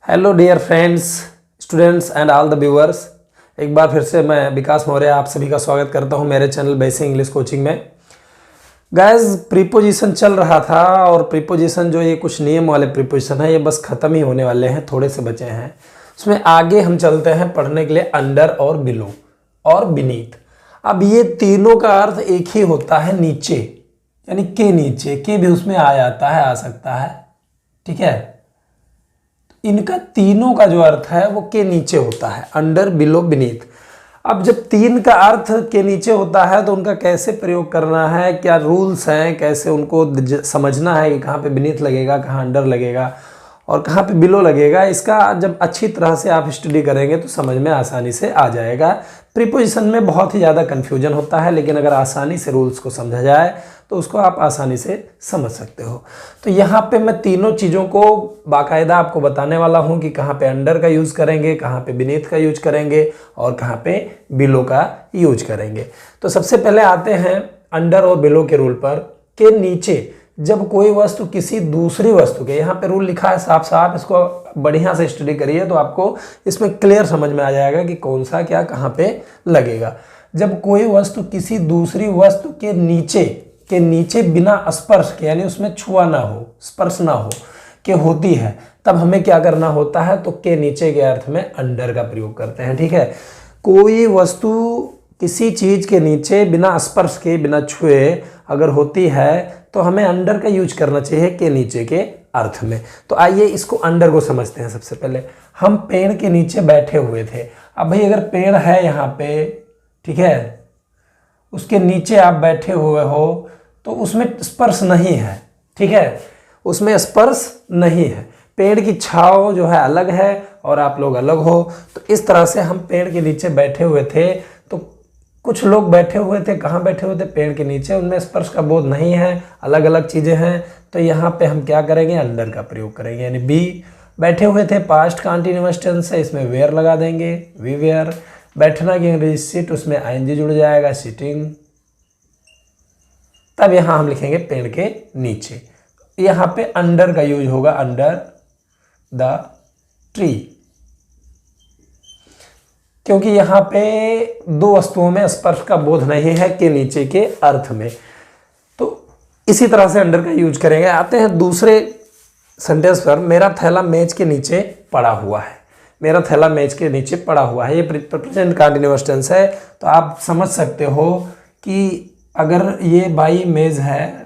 Hello dear friends, students and all the viewers. एक बार फिर से मैं विकास मौर्य आप सभी का स्वागत करता हूं मेरे चैनल बेसिक इंग्लिश कोचिंग में। गाइस, प्रीपोजिशन चल रहा था और प्रीपोजिशन जो ये कुछ नियम वाले प्रीपोजिशन है ये बस ख़त्म ही होने वाले हैं, थोड़े से बचे हैं। उसमें आगे हम चलते हैं पढ़ने के लिए अंडर और बिलो और बीनीथ। अब ये तीनों का अर्थ एक ही होता है, नीचे, यानी के नीचे। के भी उसमें आ जाता है, आ सकता है, ठीक है। इनका तीनों का जो अर्थ है वो के नीचे होता है, अंडर बिलो बीनीथ। अब जब तीन का अर्थ के नीचे होता है तो उनका कैसे प्रयोग करना है, क्या रूल्स हैं, कैसे उनको समझना है कि कहाँ पे बीनीथ लगेगा, कहाँ अंडर लगेगा और कहाँ पे बिलो लगेगा, इसका जब अच्छी तरह से आप स्टडी करेंगे तो समझ में आसानी से आ जाएगा। प्रीपोजिशन में बहुत ही ज़्यादा कन्फ्यूजन होता है, लेकिन अगर आसानी से रूल्स को समझा जाए तो उसको आप आसानी से समझ सकते हो। तो यहाँ पे मैं तीनों चीज़ों को बाकायदा आपको बताने वाला हूँ कि कहाँ पे अंडर का यूज़ करेंगे, कहाँ पे बीनीथ का यूज करेंगे और कहाँ पे बिलो का यूज करेंगे। तो सबसे पहले आते हैं अंडर और बिलो के रूल पर। के नीचे जब कोई वस्तु किसी दूसरी वस्तु के, यहाँ पे रूल लिखा है साफ साफ, इसको बढ़िया से स्टडी करिए तो आपको इसमें क्लियर समझ में आ जाएगा कि कौन सा क्या कहाँ पे लगेगा। जब कोई वस्तु किसी दूसरी वस्तु के नीचे बिना स्पर्श के, यानी उसमें छुआ ना हो, स्पर्श ना हो के होती है, तब हमें क्या करना होता है, तो के नीचे के अर्थ में अंडर का प्रयोग करते हैं, ठीक है। कोई वस्तु किसी चीज के नीचे बिना स्पर्श के, बिना छुए अगर होती है तो हमें अंडर का यूज करना चाहिए के नीचे के अर्थ में। तो आइए इसको अंडर को समझते हैं। सबसे पहले हम पेड़ के नीचे बैठे हुए थे। अब भाई अगर पेड़ है यहाँ पे, ठीक है, उसके नीचे आप बैठे हुए हो तो उसमें स्पर्श नहीं है, ठीक है, उसमें स्पर्श नहीं है। पेड़ की छांव जो है अलग है और आप लोग अलग हो। तो इस तरह से हम पेड़ के नीचे बैठे हुए थे। तो कुछ लोग बैठे हुए थे, कहाँ बैठे हुए थे, पेड़ के नीचे, उनमें स्पर्श का बोध नहीं है, अलग अलग चीज़ें हैं। तो यहाँ पे हम क्या करेंगे, अंडर का प्रयोग करेंगे। यानी बी बैठे हुए थे, पास्ट कंटीन्यूअस टेंस है, इसमें वेयर लगा देंगे, वी वेयर। बैठना की अंग्रेजी सिट, उसमें आईएनजी जुड़ जाएगा, सिटिंग। तब यहाँ हम लिखेंगे पेड़ के नीचे। यहाँ पे अंडर का यूज होगा, अंडर द ट्री, क्योंकि यहाँ पे दो वस्तुओं में स्पर्श का बोध नहीं है के नीचे के अर्थ में। तो इसी तरह से अंडर का यूज करेंगे। आते हैं दूसरे सेंटेंस पर। मेरा थैला मेज के नीचे पड़ा हुआ है। मेरा थैला मेज के नीचे पड़ा हुआ है, ये प्रेजेंट कंटीन्यूअस टेंस है। तो आप समझ सकते हो कि अगर ये बाई मेज है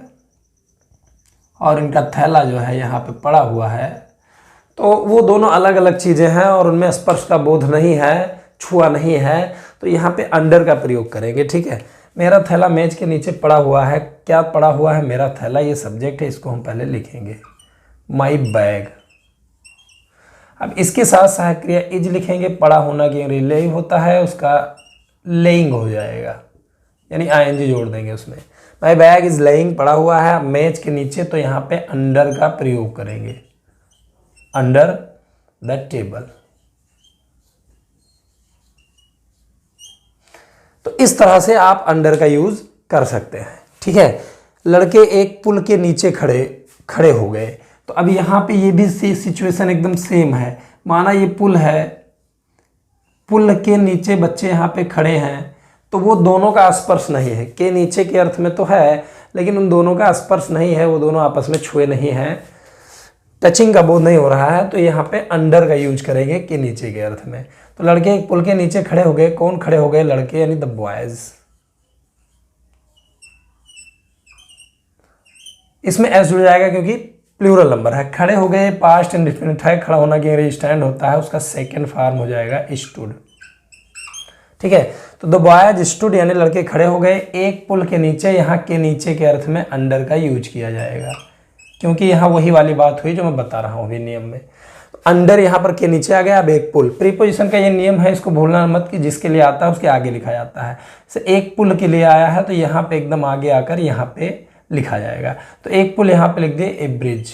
और इनका थैला जो है यहाँ पे पड़ा हुआ है, तो वो दोनों अलग अलग चीज़ें हैं और उनमें स्पर्श का बोध नहीं है, छुआ नहीं है। तो यहाँ पे अंडर का प्रयोग करेंगे, ठीक है। मेरा थैला मेज के नीचे पड़ा हुआ है। क्या पड़ा हुआ है, मेरा थैला, ये सब्जेक्ट है, इसको हम पहले लिखेंगे, माई बैग। अब इसके साथ सहायक क्रिया इज लिखेंगे। पड़ा होना की ले होता है, उसका लेइंग हो जाएगा, यानी आईएनजी जोड़ देंगे उसमें। माई बैग इज लेइंग, पड़ा हुआ है मेज के नीचे, तो यहाँ पे अंडर का प्रयोग करेंगे, अंडर द टेबल। तो इस तरह से आप अंडर का यूज कर सकते हैं, ठीक है। लड़के एक पुल के नीचे खड़े हो गए। तो अब यहाँ पे ये भी सिचुएशन एकदम सेम है। माना ये पुल है, पुल के नीचे बच्चे यहाँ पे खड़े हैं, तो वो दोनों का स्पर्श नहीं है। के नीचे के अर्थ में तो है, लेकिन उन दोनों का स्पर्श नहीं है, वो दोनों आपस में छुए नहीं हैं, टचिंग का बोध नहीं हो रहा है। तो यहाँ पे अंडर का यूज करेंगे के नीचे के अर्थ में। तो लड़के एक पुल के नीचे खड़े हो गए। कौन खड़े हो गए, लड़के, यानी द बॉयज। इसमें एस जुड़ जाएगा क्योंकि प्लूरल नंबर है। खड़े हो गए पास्ट इंडेफिनिट है, खड़ा होना की स्टैंड होता है, उसका सेकेंड फॉर्म हो जाएगा स्टूड, ठीक है। तो द बॉयज स्टूड, यानी लड़के खड़े हो गए एक पुल के नीचे। यहाँ के नीचे के अर्थ में अंडर का यूज किया जाएगा, क्योंकि यहाँ वही वाली बात हुई जो मैं बता रहा हूँ अभी नियम में। अंडर यहाँ पर के नीचे आ गया, अब एक पुल। प्रीपोजिशन का ये नियम है, इसको भूलना मत कि जिसके लिए आता है उसके आगे लिखा जाता है। जैसे एक पुल के लिए आया है तो यहाँ पे एकदम आगे आकर यहाँ पे लिखा जाएगा। तो एक पुल यहाँ पे लिख दिए, ए ब्रिज,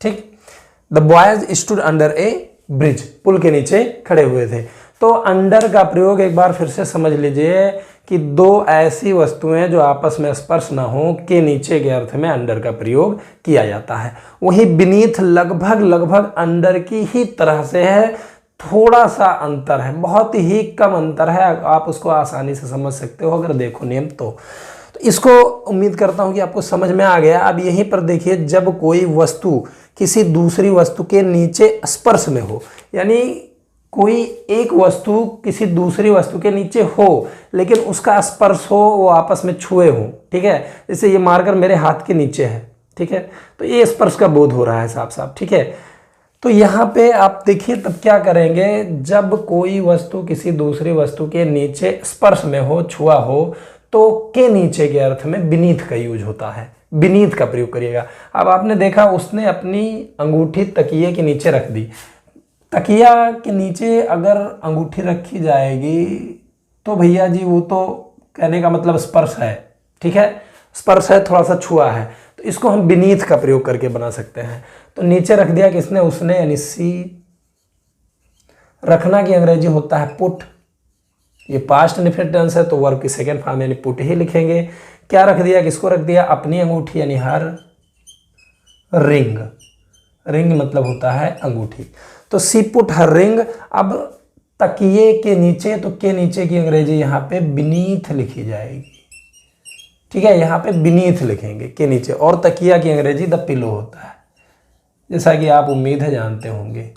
ठीक। The boys stood under a bridge, पुल के नीचे खड़े हुए थे। तो अंडर का प्रयोग एक बार फिर से समझ लीजिए कि दो ऐसी वस्तुएं जो आपस में स्पर्श ना हो के नीचे के अर्थ में अंडर का प्रयोग किया जाता है। वहीं बीनीथ लगभग लगभग अंडर की ही तरह से है, थोड़ा सा अंतर है, बहुत ही कम अंतर है, आप उसको आसानी से समझ सकते हो अगर देखो नियम तो इसको उम्मीद करता हूं कि आपको समझ में आ गया। अब यहीं पर देखिए, जब कोई वस्तु किसी दूसरी वस्तु के नीचे स्पर्श में हो, यानी कोई एक वस्तु किसी दूसरी वस्तु के नीचे हो लेकिन उसका स्पर्श हो, वो आपस में छुए हो, ठीक है। जैसे ये मार्कर मेरे हाथ के नीचे है, ठीक है, तो ये स्पर्श का बोध हो रहा है साफ साफ, ठीक है। तो यहाँ पे आप देखिए तब क्या करेंगे, जब कोई वस्तु किसी दूसरी वस्तु के नीचे स्पर्श में हो, छुआ हो, तो के नीचे के अर्थ में बीनीथ का यूज होता है, बीनीथ का प्रयोग करिएगा। अब आपने देखा उसने अपनी अंगूठी तकिए के नीचे रख दी, तकिया के नीचे अगर अंगूठी रखी जाएगी तो भैया जी वो तो कहने का मतलब स्पर्श है, ठीक है, स्पर्श है, थोड़ा सा छुआ है, तो इसको हम बीनीथ का प्रयोग करके बना सकते हैं। तो नीचे रख दिया किसने, उसने, यानी सी। रखना की अंग्रेजी होता है पुट, ये पास्ट इंडेफिनिट टेंस है तो वर्ब की सेकंड फॉर्म यानी पुट ही लिखेंगे। क्या रख दिया, किसको रख दिया, अपनी अंगूठी, यानी हर रिंग, रिंग मतलब होता है अंगूठी, तो सी पुट हर रिंग। अब तकिए के नीचे, तो के नीचे की अंग्रेजी यहाँ पे बीनीथ लिखी जाएगी, ठीक है, यहाँ पे बीनीथ लिखेंगे के नीचे, और तकिया की अंग्रेजी द पिलो होता है, जैसा कि आप उम्मीद है जानते होंगे,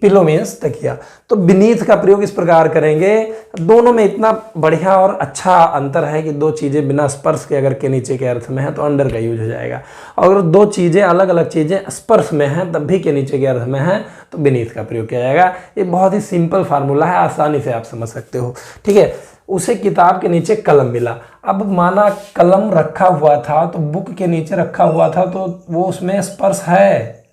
पिलो मीन्स तकिया। तो बीनीथ का प्रयोग इस प्रकार करेंगे। दोनों में इतना बढ़िया और अच्छा अंतर है कि दो चीज़ें बिना स्पर्श के अगर के नीचे के अर्थ में है तो अंडर का यूज हो जाएगा, और अगर दो चीज़ें अलग अलग चीज़ें स्पर्श में हैं तब भी के नीचे के अर्थ में है तो बीनीथ का प्रयोग किया जाएगा। ये बहुत ही सिंपल फार्मूला है, आसानी से आप समझ सकते हो, ठीक है। उसे किताब के नीचे कलम मिला, अब माना कलम रखा हुआ था तो बुक के नीचे रखा हुआ था तो वो उसमें स्पर्श है,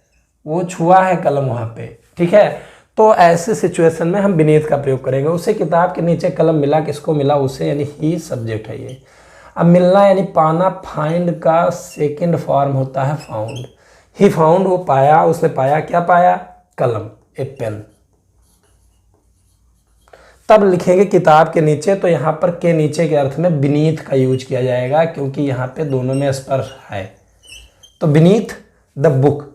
वो छुआ है कलम वहाँ पे, ठीक है। तो ऐसे सिचुएशन में हम बीनीथ का प्रयोग करेंगे। उसे किताब के नीचे कलम मिला, किसको मिला, उसे, यानी ही सब्जेक्ट है ये। अब मिलना यानी पाना, फाइंड का सेकंड फॉर्म होता है फाउंड। ही फाउंड, वो पाया, उसने पाया, क्या पाया, कलम, ए पेन। तब लिखेंगे किताब के नीचे, तो यहाँ पर के नीचे के अर्थ में बीनीथ का यूज किया जाएगा क्योंकि यहाँ पे दोनों में स्पर्श है, तो बीनीथ द बुक।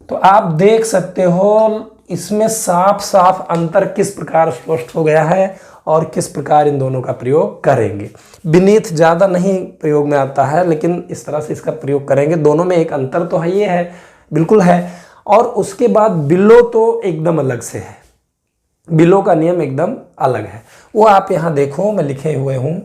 तो आप देख सकते हो इसमें साफ साफ अंतर किस प्रकार स्पष्ट हो गया है और किस प्रकार इन दोनों का प्रयोग करेंगे। बीनीथ ज़्यादा नहीं प्रयोग में आता है लेकिन इस तरह से इसका प्रयोग करेंगे। दोनों में एक अंतर तो है, ये है, बिल्कुल है। और उसके बाद बिलो तो एकदम अलग से है, बिलो का नियम एकदम अलग है, वो आप यहाँ देखो मैं लिखे हुए हूँ।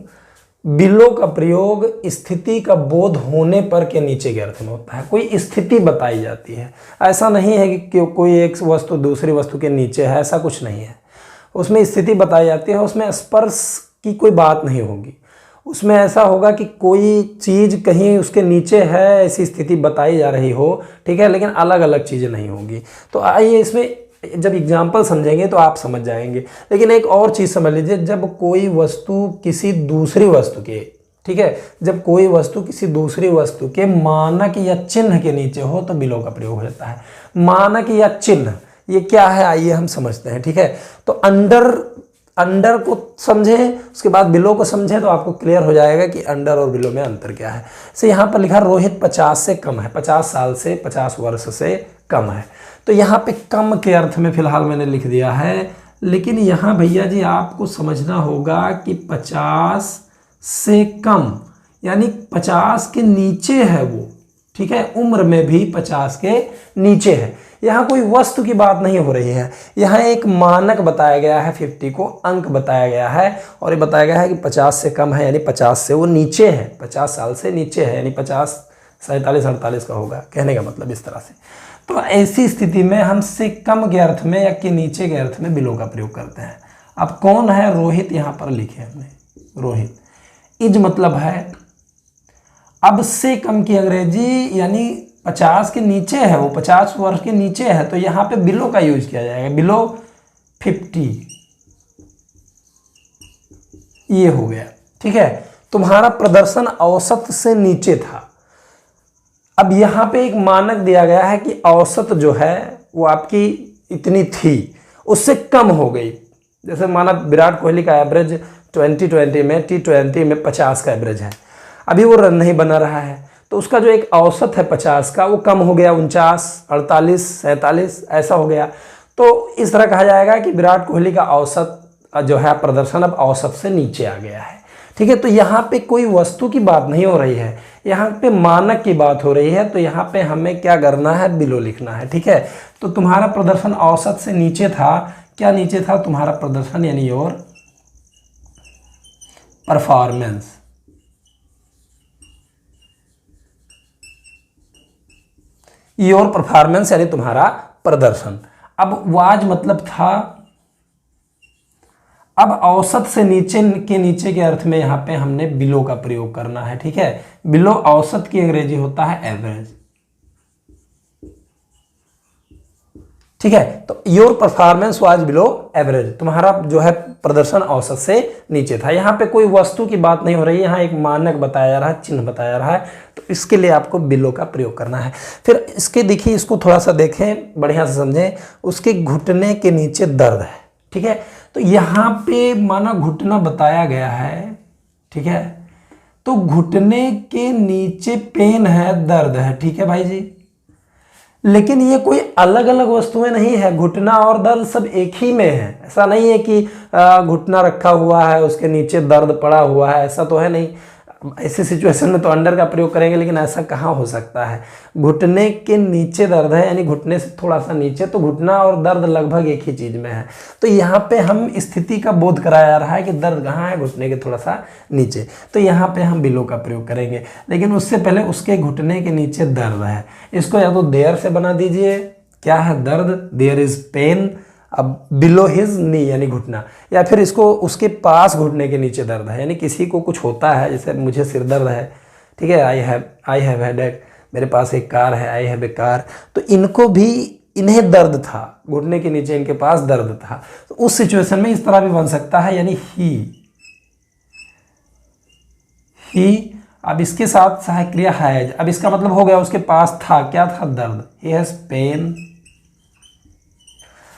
बिलो का प्रयोग स्थिति का बोध होने पर के नीचे के अर्थ में होता है, कोई स्थिति बताई जाती है। ऐसा नहीं है कि कोई एक वस्तु दूसरी वस्तु के नीचे है, ऐसा कुछ नहीं है। उसमें स्थिति बताई जाती है, उसमें स्पर्श की कोई बात नहीं होगी। उसमें ऐसा होगा कि कोई चीज़ कहीं उसके नीचे है ऐसी स्थिति बताई जा रही हो, ठीक है, लेकिन अलग अलग चीज़ें नहीं होंगी। तो आइए इसमें जब एग्जाम्पल समझेंगे तो आप समझ जाएंगे। लेकिन एक और चीज़ समझ लीजिए, जब कोई वस्तु किसी दूसरी वस्तु के, ठीक है, जब कोई वस्तु किसी दूसरी वस्तु के मानक या चिन्ह के नीचे हो तो बिलो का प्रयोग हो जाता है। मानक या चिन्ह ये क्या है, आइए हम समझते हैं, ठीक है। तो अंडर को समझें, उसके बाद बिलो को समझें तो आपको क्लियर हो जाएगा कि अंडर और बिलो में अंतर क्या है। से यहाँ पर लिखा रोहित 50 से कम है, 50 साल से, 50 वर्ष से कम है। तो यहाँ पे कम के अर्थ में फिलहाल मैंने लिख दिया है, लेकिन यहाँ भैया जी आपको समझना होगा कि 50 से कम यानी 50 के नीचे है वो, ठीक है, उम्र में भी 50 के नीचे है। यहाँ कोई वस्तु की बात नहीं हो रही है, यहाँ एक मानक बताया गया है, 50 को अंक बताया गया है और ये बताया गया है कि 50 से कम है यानी 50 से वो नीचे है, 50 साल से नीचे है यानी 50 47 48 का होगा, कहने का मतलब इस तरह से। तो ऐसी स्थिति में हम से कम के अर्थ में या के नीचे के अर्थ में बिलो का प्रयोग करते हैं। अब कौन है, रोहित यहाँ पर लिखे हमने, रोहित। इज मतलब है, अब से कम की अंग्रेजी यानी 50 के नीचे है, वो 50 वर्ष के नीचे है, तो यहाँ पे बिलो का यूज किया जाएगा, बिलो 50, ये हो गया, ठीक है। तुम्हारा प्रदर्शन औसत से नीचे था। अब यहाँ पे एक मानक दिया गया है कि औसत जो है वो आपकी इतनी थी, उससे कम हो गई, जैसे माना विराट कोहली का एवरेज 2020 में T20 में 50 का एवरेज है, अभी वो रन नहीं बना रहा है, तो उसका जो एक औसत है 50 का वो कम हो गया, 49, 48, 47 ऐसा हो गया। तो इस तरह कहा जाएगा कि विराट कोहली का औसत जो है प्रदर्शन अब औसत से नीचे आ गया है। ठीक है, तो यहाँ पे कोई वस्तु की बात नहीं हो रही है, यहाँ पे मानक की बात हो रही है। तो यहाँ पे हमें क्या करना है, बिलो लिखना है। ठीक है, तो तुम्हारा प्रदर्शन औसत से नीचे था, क्या नीचे था तुम्हारा प्रदर्शन, यानी योर परफॉर्मेंस। योर परफॉर्मेंस यानी तुम्हारा प्रदर्शन। अब वाज मतलब था, अब औसत से नीचे के अर्थ में यहाँ पे हमने बिलो का प्रयोग करना है। ठीक है, बिलो औसत की अंग्रेजी होता है एवरेज। ठीक है, तो your performance was below average, तुम्हारा जो है प्रदर्शन औसत से नीचे था। यहाँ पे कोई वस्तु की बात नहीं हो रही है, यहाँ एक मानक बताया जा रहा है, चिन्ह बताया जा रहा है, तो इसके लिए आपको बिलो का प्रयोग करना है। फिर इसके देखिए, इसको थोड़ा सा देखें, बढ़िया से समझें। उसके घुटने के नीचे दर्द है। ठीक है, तो यहाँ पे माना घुटना बताया गया है। ठीक है, तो घुटने के नीचे पेन है, दर्द है। ठीक है भाई जी, लेकिन ये कोई अलग अलग वस्तुएं नहीं है, घुटना और दर्द सब एक ही में है। ऐसा नहीं है कि घुटना रखा हुआ है उसके नीचे दर्द पड़ा हुआ है, ऐसा तो है नहीं। ऐसी सिचुएशन में तो अंडर का प्रयोग करेंगे, लेकिन ऐसा कहाँ हो सकता है। घुटने के नीचे दर्द है, यानी घुटने से थोड़ा सा नीचे, तो घुटना और दर्द लगभग एक ही चीज में है। तो यहाँ पे हम स्थिति का बोध कराया जा रहा है कि दर्द कहाँ है, घुटने के थोड़ा सा नीचे, तो यहाँ पे हम बिलो का प्रयोग करेंगे। लेकिन उससे पहले उसके घुटने के नीचे दर्द है, इसको या तो देयर से बना दीजिए, क्या है दर्द, देयर इज पेन। अब बिलो हिज नी यानी घुटना, या फिर इसको उसके पास घुटने के नीचे दर्द है, यानी किसी को कुछ होता है, जैसे मुझे सिर दर्द है। ठीक है, आई हैव हेडेक, मेरे पास एक कार है, आई हैव ए कार। तो इनको भी, इन्हें दर्द था, घुटने के नीचे इनके पास दर्द था। तो उस सिचुएशन में इस तरह भी बन सकता है, यानी ही। अब इसके साथ सहायक क्रिया हैज, अब इसका मतलब हो गया उसके पास था, क्या था, दर्द, ही हैज पेन।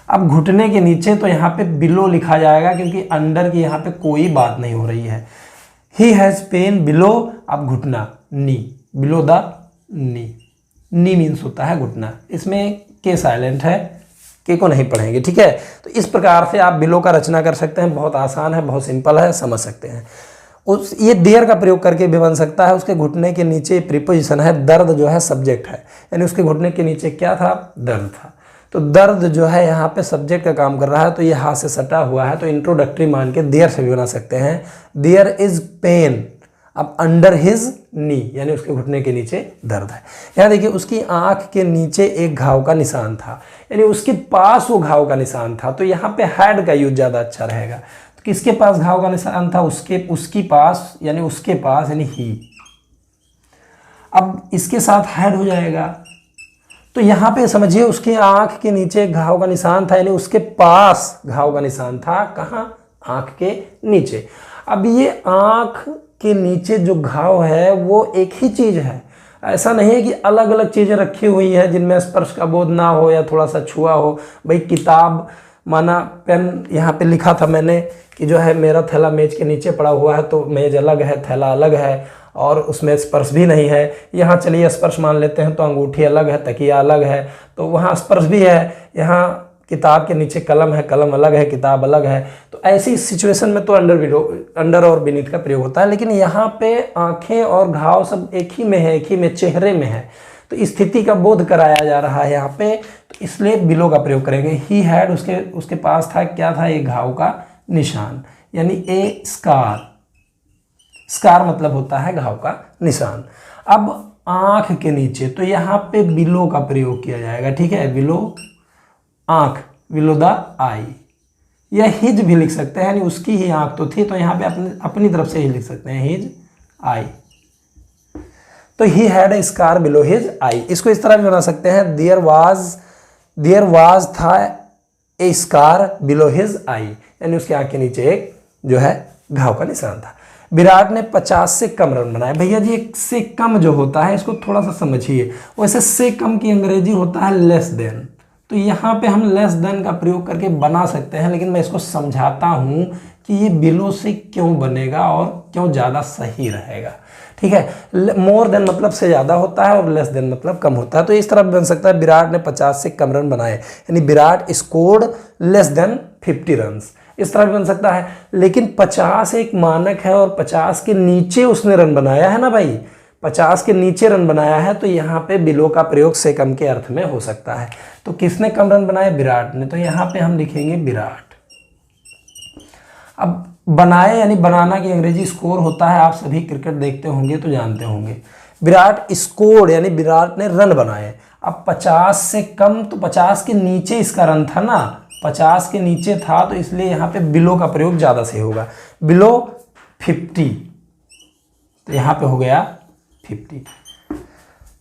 अब घुटने के नीचे तो यहाँ पे बिलो लिखा जाएगा, क्योंकि अंडर की यहाँ पे कोई बात नहीं हो रही है। ही हैज पेन बिलो, अब घुटना, knee, below the knee. Knee means होता है घुटना, इसमें के साइलेंट है, के को नहीं पढ़ेंगे। ठीक है, तो इस प्रकार से आप बिलो का रचना कर सकते हैं, बहुत आसान है, बहुत सिंपल है, समझ सकते हैं। उस ये देयर का प्रयोग करके भी बन सकता है। उसके घुटने के नीचे प्रीपोजिशन है, दर्द जो है सब्जेक्ट है, यानी उसके घुटने के नीचे क्या था, दर्द था। तो दर्द जो है यहाँ पे सब्जेक्ट का काम कर रहा है, तो ये हाथ से सटा हुआ है, तो इंट्रोडक्टरी मान के देयर से भी बना सकते हैं, देयर इज पेन। अब अंडर हिज नी, यानी उसके घुटने के नीचे दर्द है। यहाँ देखिए, उसकी आंख के नीचे एक घाव का निशान था, यानी उसके पास वो घाव का निशान था। तो यहाँ पे हैड का यूज ज़्यादा अच्छा रहेगा। तो किसके पास घाव का निशान था, उसकी पास, यानी उसके पास, यानी ही। अब इसके साथ हैड हो जाएगा, तो यहाँ पे समझिए उसकी आंख के नीचे घाव का निशान था, यानी उसके पास घाव का निशान था, कहाँ, आंख के नीचे। अब ये आंख के नीचे जो घाव है वो एक ही चीज है, ऐसा नहीं है कि अलग अलग चीजें रखी हुई हैं जिनमें स्पर्श का बोध ना हो या थोड़ा सा छुआ हो। भाई किताब, माना पेन, यहाँ पे लिखा था मैंने कि जो है मेरा थैला मेज के नीचे पड़ा हुआ है, तो मेज अलग है, थैला अलग है, और उसमें स्पर्श भी नहीं है। यहाँ चलिए स्पर्श मान लेते हैं, तो अंगूठी अलग है, तकिया अलग है, तो वहाँ स्पर्श भी है। यहाँ किताब के नीचे कलम है, कलम अलग है, किताब अलग है। तो ऐसी सिचुएशन में तो अंडर और बीनीथ का प्रयोग होता है। लेकिन यहाँ पे आंखें और घाव सब एक ही में है, एक ही में, चेहरे में है, तो स्थिति का बोध कराया जा रहा है यहाँ पे, तो इसलिए बिलो का प्रयोग करेंगे। ही हैड, उसके पास था, क्या था, एक घाव का निशान, यानी ए स्कार। स्कार मतलब होता है घाव का निशान। अब आंख के नीचे, तो यहाँ पे बिलो का प्रयोग किया जाएगा। ठीक है, बिलो आंख, बिलो द आई, या हिज भी लिख सकते हैं, यानी उसकी ही आंख तो थी, तो यहाँ पे अपनी तरफ से ही लिख सकते हैं, हिज आई। तो he had a scar below his eye. इसको इस तरह भी बना सकते हैं, देयर वाज था ए स्कार बिलो हिज आई, यानी उसकी आंख के नीचे एक जो है घाव का निशान था। विराट ने 50 से कम रन बनाए। भैया जी, एक से कम जो होता है इसको थोड़ा सा समझिए, वैसे से कम की अंग्रेजी होता है लेस देन। तो यहाँ पे हम लेस देन का प्रयोग करके बना सकते हैं, लेकिन मैं इसको समझाता हूँ कि ये बिलो से क्यों बनेगा और क्यों ज़्यादा सही रहेगा। ठीक है, मोर देन मतलब से ज़्यादा होता है और लेस देन मतलब कम होता है। तो इस तरह बन सकता है विराट ने 50 से कम रन बनाए, यानी Virat scored less than 50 runs, इस तरह भी बन सकता है। लेकिन 50 एक मानक है और 50 के नीचे उसने रन बनाया है ना भाई, 50 के नीचे रन बनाया है, तो यहाँ पे बिलो का प्रयोग से कम के अर्थ में हो सकता है। तो किसने कम रन बनाए? विराट ने। तो यहाँ पे हम लिखेंगे विराट। अब बनाए यानी बनाना की अंग्रेजी स्कोर होता है, आप सभी क्रिकेट देखते होंगे तो जानते होंगे। विराट स्कोर यानी विराट ने रन बनाए। अब 50 से कम, तो 50 के नीचे इसका रन था ना, 50 के नीचे था, तो इसलिए यहाँ पे बिलो का प्रयोग ज़्यादा सही होगा। बिलो 50, तो यहाँ पे हो गया 50।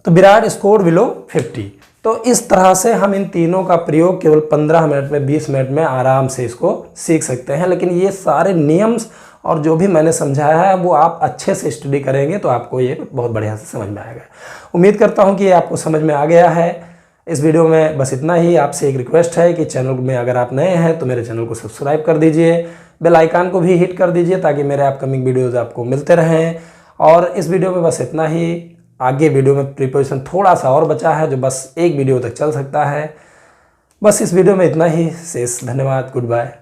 तो विराट स्कोर बिलो 50। तो इस तरह से हम इन तीनों का प्रयोग केवल 15 मिनट में, 20 मिनट में आराम से इसको सीख सकते हैं। लेकिन ये सारे नियम्स और जो भी मैंने समझाया है वो आप अच्छे से स्टडी करेंगे तो आपको ये बहुत बढ़िया से समझ में आएगा। उम्मीद करता हूँ कि ये आपको समझ में आ गया है। इस वीडियो में बस इतना ही। आपसे एक रिक्वेस्ट है कि चैनल में अगर आप नए हैं तो मेरे चैनल को सब्सक्राइब कर दीजिए, बेल आइकन को भी हिट कर दीजिए ताकि मेरे अपकमिंग वीडियोज़ आपको मिलते रहें। और इस वीडियो में बस इतना ही। आगे वीडियो में प्रिपरेशन थोड़ा सा और बचा है जो बस एक वीडियो तक चल सकता है। बस इस वीडियो में इतना ही। शेष धन्यवाद। Good bye.